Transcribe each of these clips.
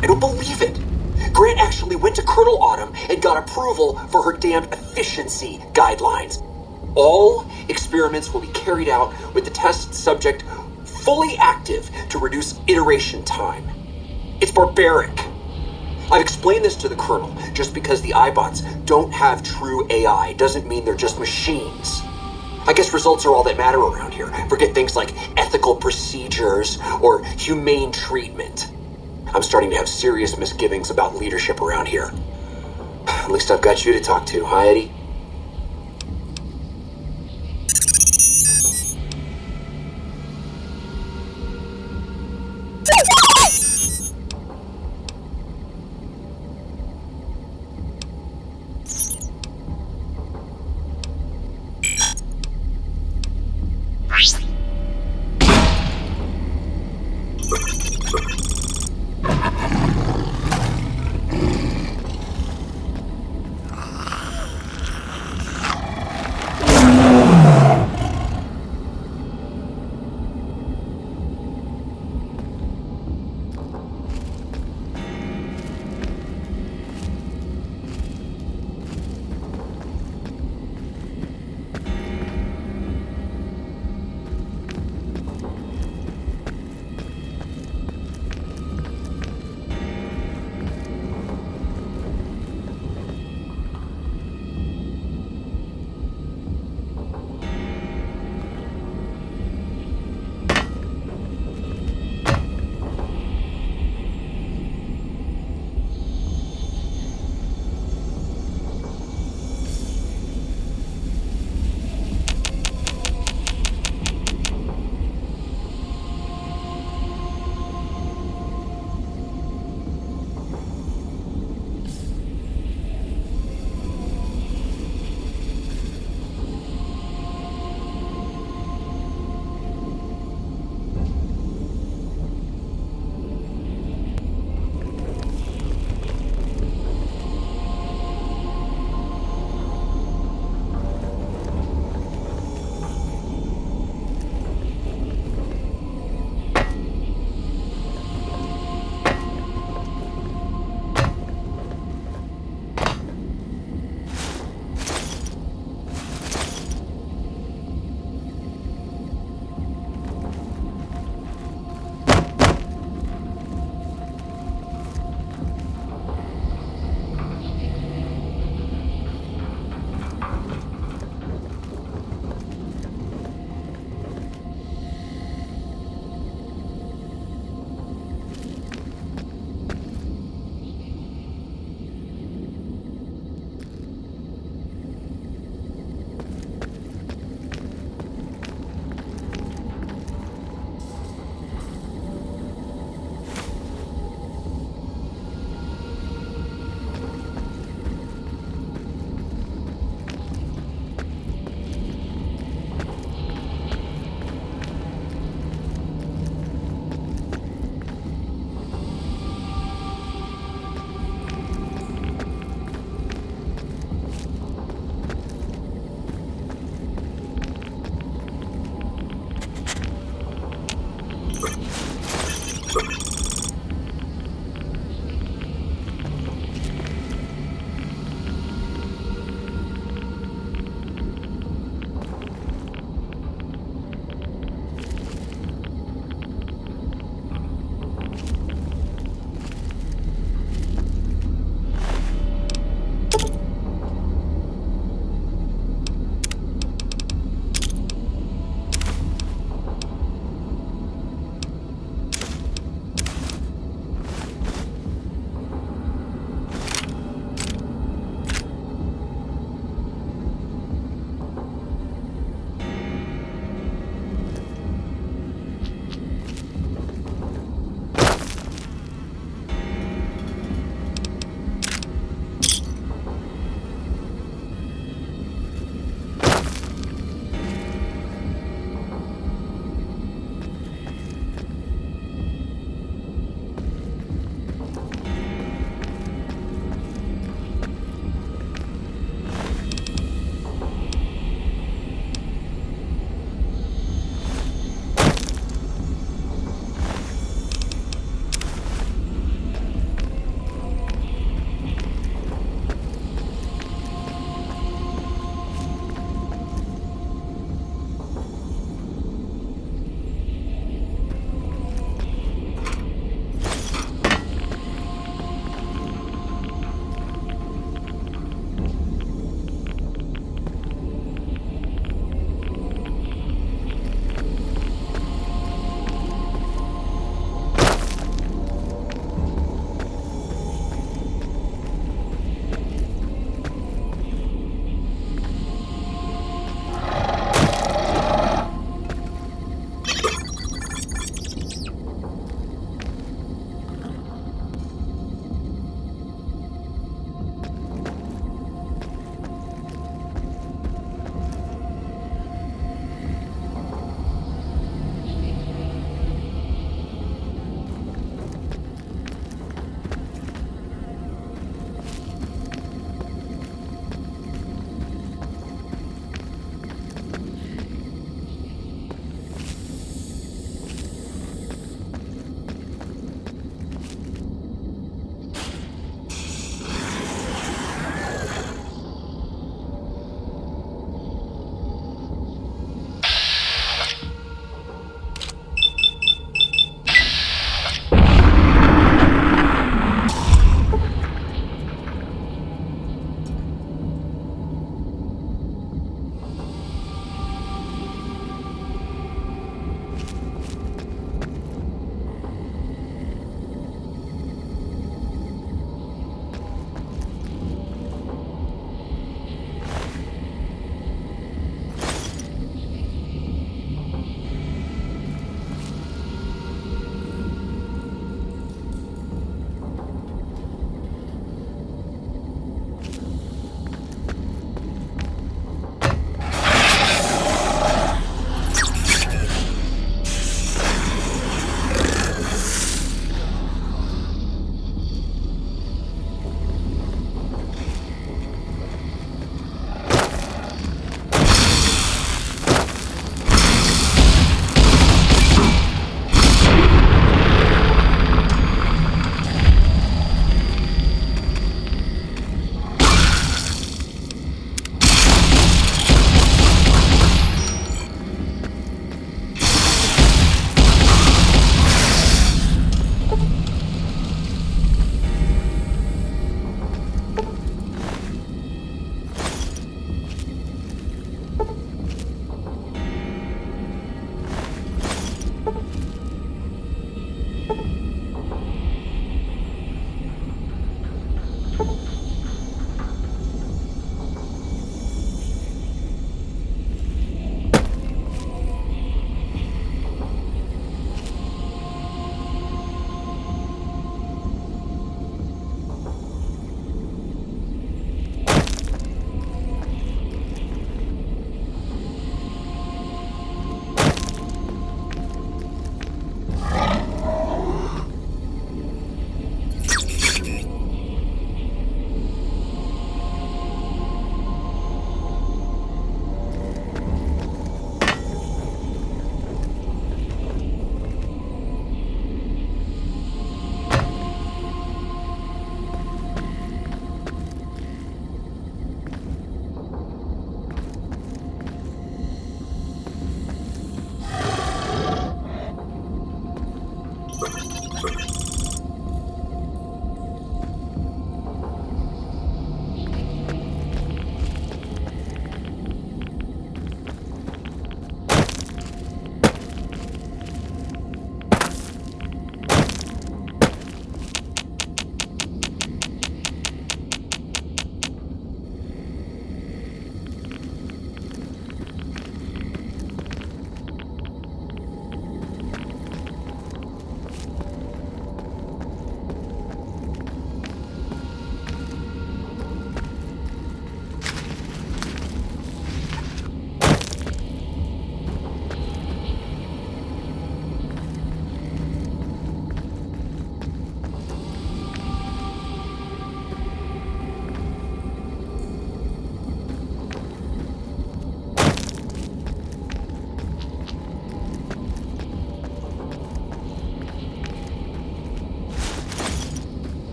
I don't believe it. Grant actually went to Colonel Autumn and got approval for her damned efficiency guidelines. All experiments will be carried out with the test subject fully active to reduce iteration time. It's barbaric. I've explained this to the Colonel. Just because the iBots don't have true AI doesn't mean they're just machines. I guess results are all that matter around here. Forget things like ethical procedures or humane treatment. I'm starting to have serious misgivings about leadership around here. At least I've got you to talk to, huh, Eddie?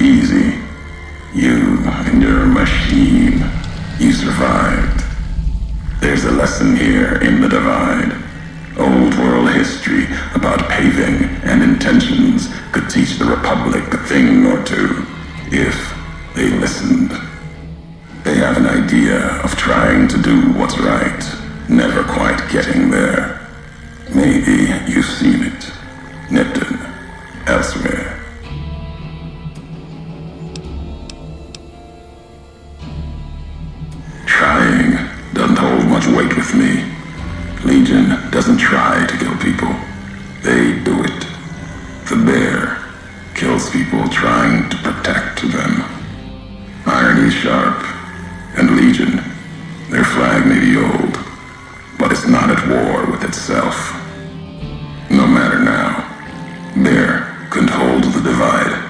easy. You and your machine, you survived. There's a lesson here in the Divide. Old world history about paving and intentions could teach the Republic a thing or two, if they listened. They have an idea of trying to do what's right, never quite getting there. Maybe you've seen it, nipped it, elsewhere. Trying doesn't hold much weight with me. Legion doesn't try to kill people. They do it. The bear kills people trying to protect them. Irony sharp. And Legion, their flag may be old, but it's not at war with itself. No matter now, Bear couldn't hold the Divide.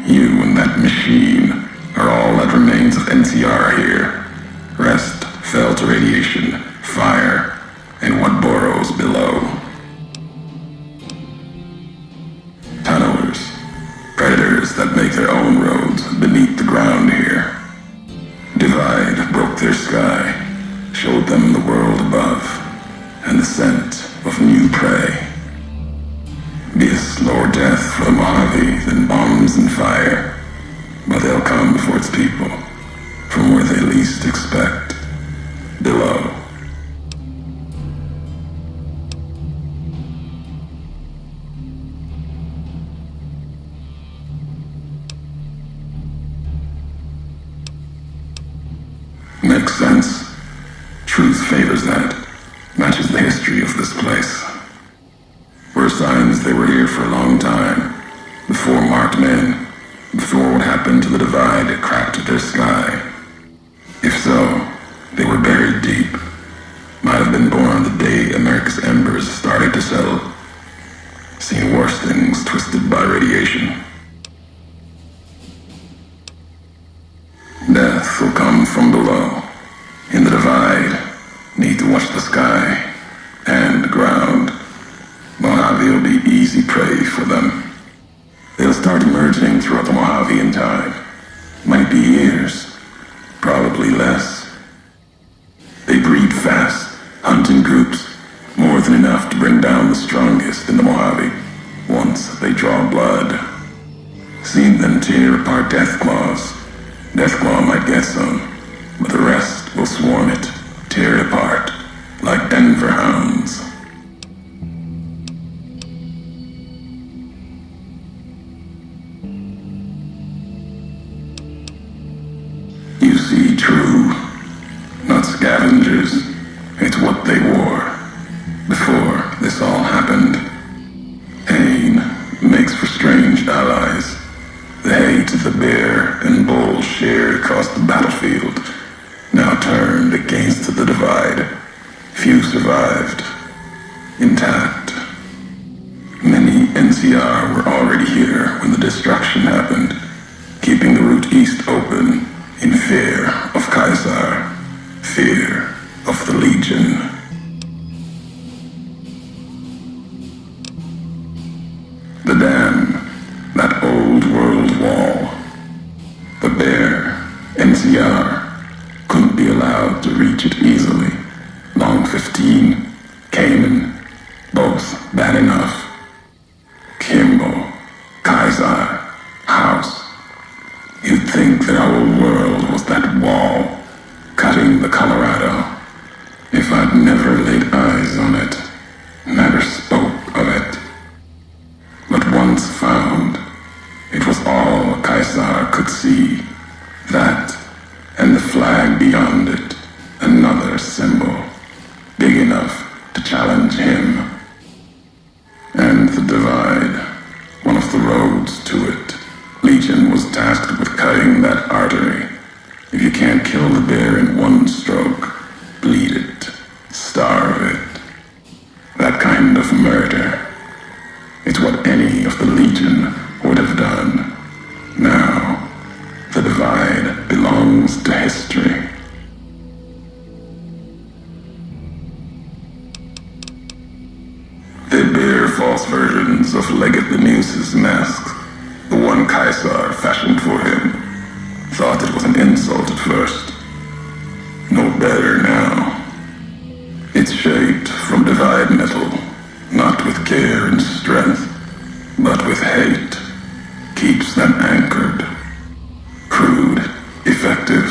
You and that machine are all that remains of NCR here. Rest fell to radiation, fire, and what burrows below. Tunnelers, predators that make their own roads beneath the ground here. Divide broke their sky, showed them the world above, and the scent of new prey. Be a slower death for the Mojave than bombs and fire, but they'll come before its people, from where they least expect, below. Makes sense. Truth favors that. Matches the history of this place. Were signs they were here for a long time. Before marked men. Before what happened to the Divide cracked their sky. If so, they were buried deep. Might have been born the day America's embers started to settle. Seen worse things twisted by radiation. Death will come from below. In the Divide, need to watch the sky and the ground. Mojave will be easy prey for them. They'll start emerging throughout the Mojave in time. Might be years, probably less. They breed fast, hunt in groups, more than enough to bring down the strongest in the Mojave, once they draw blood. Seen them tear apart Deathclaws. Deathclaw might get some, but the rest will swarm it, tear it apart, like Denver hounds. You see true, not scavengers. It's what they wore, before this all happened. Pain makes for strange allies. The hate the bear and bull shared across the battlefield now turned against the Divide. Few survived, intact. Many NCR were already here when the destruction happened, keeping the route east open in fear of Caesar, fear of the Legion. The dam, that old world wall. The bear, NCR, couldn't be allowed to reach it easily. Long 15, Cayman, both bad enough. Kimball, Kaiser, House. You'd think the whole world was that wall, cutting the Colorado. If I'd never laid eyes on it, never spoke of it. But once found, it was all Caesar could see. That, and the flag beyond it, another symbol, big enough to challenge him. And the Divide, one of the roads to it. Legion was tasked with cutting that artery. If you can't kill the bear in one stroke, bleed it, starve it. That kind of murder. It's what any of the Legion would have done. Now, the Divide belongs to history. They bear false versions of Legate Benuse's masks. The one young Caesar fashioned for him. Thought it was an insult at first. No better now. It's shaped from divide metal, not with care and strength, but with hate. Keeps them anchored. Crude, effective,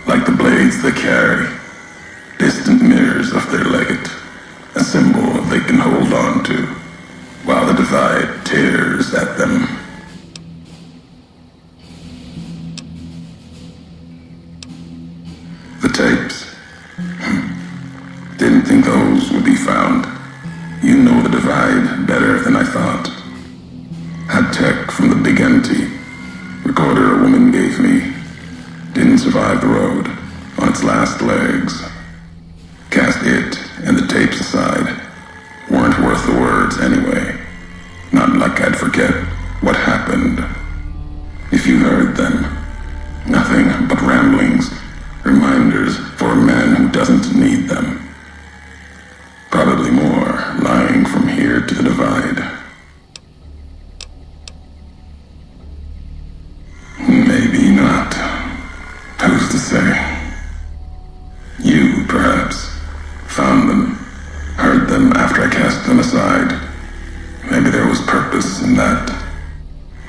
like the blades they carry. Distant mirrors of their legate, a symbol they can hold on to, while the divide tears at them. The tapes. Didn't think those would be found. You know the divide better than I thought. Had tech from the big empty. Recorder a woman gave me. Didn't survive the road, on its last legs. Cast it and the tapes aside. Weren't worth the words anyway. Not like I'd forget what happened. If you heard them, nothing but ramblings, reminders for a man who doesn't need them. Probably more lying from here to the divide. Maybe not. Who's to say? You, perhaps, found them, heard them after I cast them aside. Maybe there was purpose in that.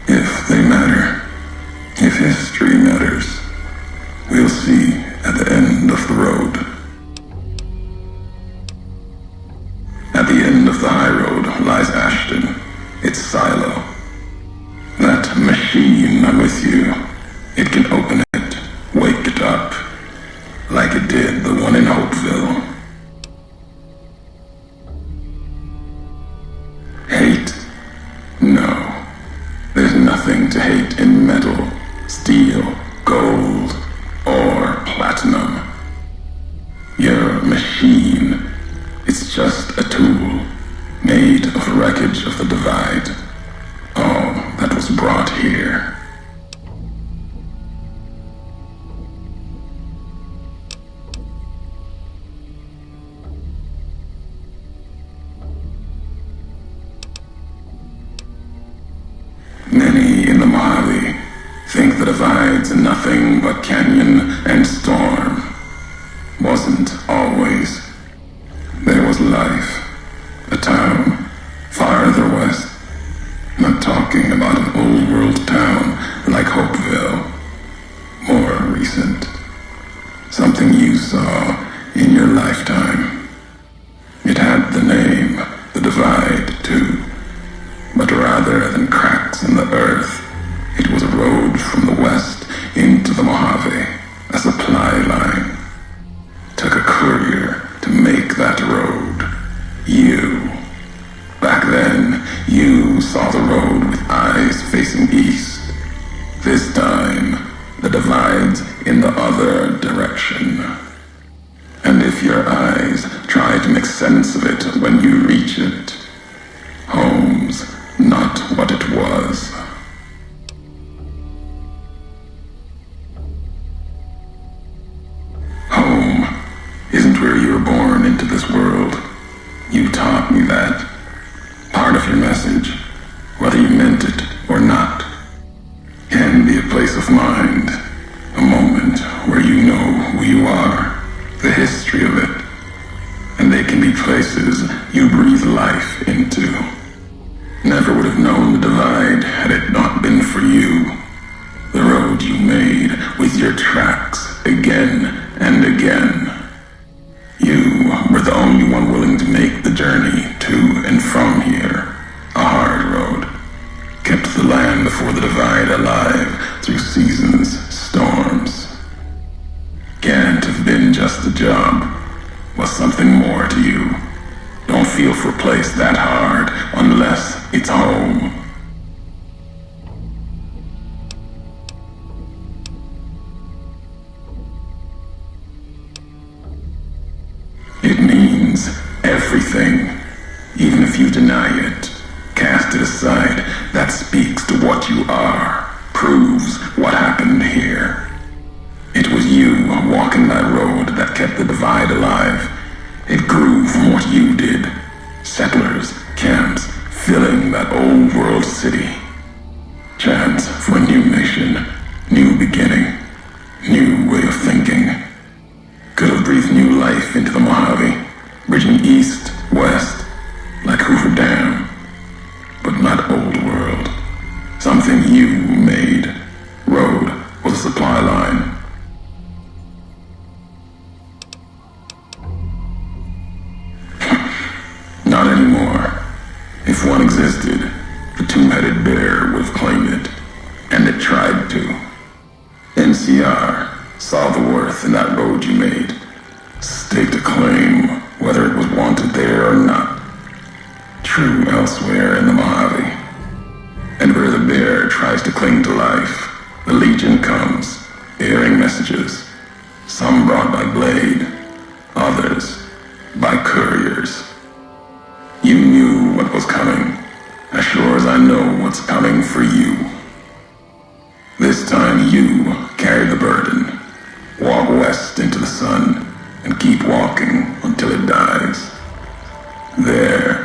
If they matter, if history matters, we'll see at the end of the road. At the end of the high road lies Ashton, its silo. That machine I'm with you, it can open it, wake it up, like it did the one in Hopeville. Hate? No. There's nothing to hate in metal, steel, gold, or platinum. Your machine, it's just a tool, made of wreckage of the divide. All that was brought here. Many in the Mojave think the divide's nothing but canyon and storm. Wasn't always. There was life, a town, farther west. Not talking about an old world town like Hopeville. More recent. Something you saw in your lifetime. It had the name, the divide, too. But rather than cracks in the earth, it was a road from the west into the Mojave, a supply line. Took a courier to make that road. You. Back then, you saw the road with eyes facing east. This time, the divide's in the other direction. And if your eyes try to make sense of it when you reach it, home's not what it was. Home isn't where you were born into this world. You taught me that. Part of your message, whether you meant it or not, can be a place of mind, a moment where you know who you are, the history of it, and they can be places you breathe life into. Never would have known the divide had it not been for you. The road you made with your tracks again and again. You were the only one willing to make the journey to and from here. A hard road. Kept the land before the divide alive through seasons, storms. Can't have been just a job. Was something more to you. Don't feel for a place that hard unless it's home. It means everything. Even if you deny it, cast it aside, that speaks to what you are, proves what happened here. It was you walking that road that kept the divide alive. It grew from what you did. Settlers, camps, filling that old world city. Chance for a new mission, new beginning, new way of thinking. Could have breathed new life into the Mojave, bridging east, west, like Hoover Dam. But not old world. Something you made. Road was a supply line. Not anymore. If one existed, the two-headed bear would have claimed it. And it tried to. NCR saw the worth in that road you made. Staked a claim, whether it was wanted there or not. True elsewhere in the Mojave. And where the bear tries to cling to life, the Legion comes, bearing messages. Some brought by blade, others by couriers. You knew what was coming, as sure as I know what's coming for you. This time you carry the burden. Walk west into the sun, and keep walking until it dies. There,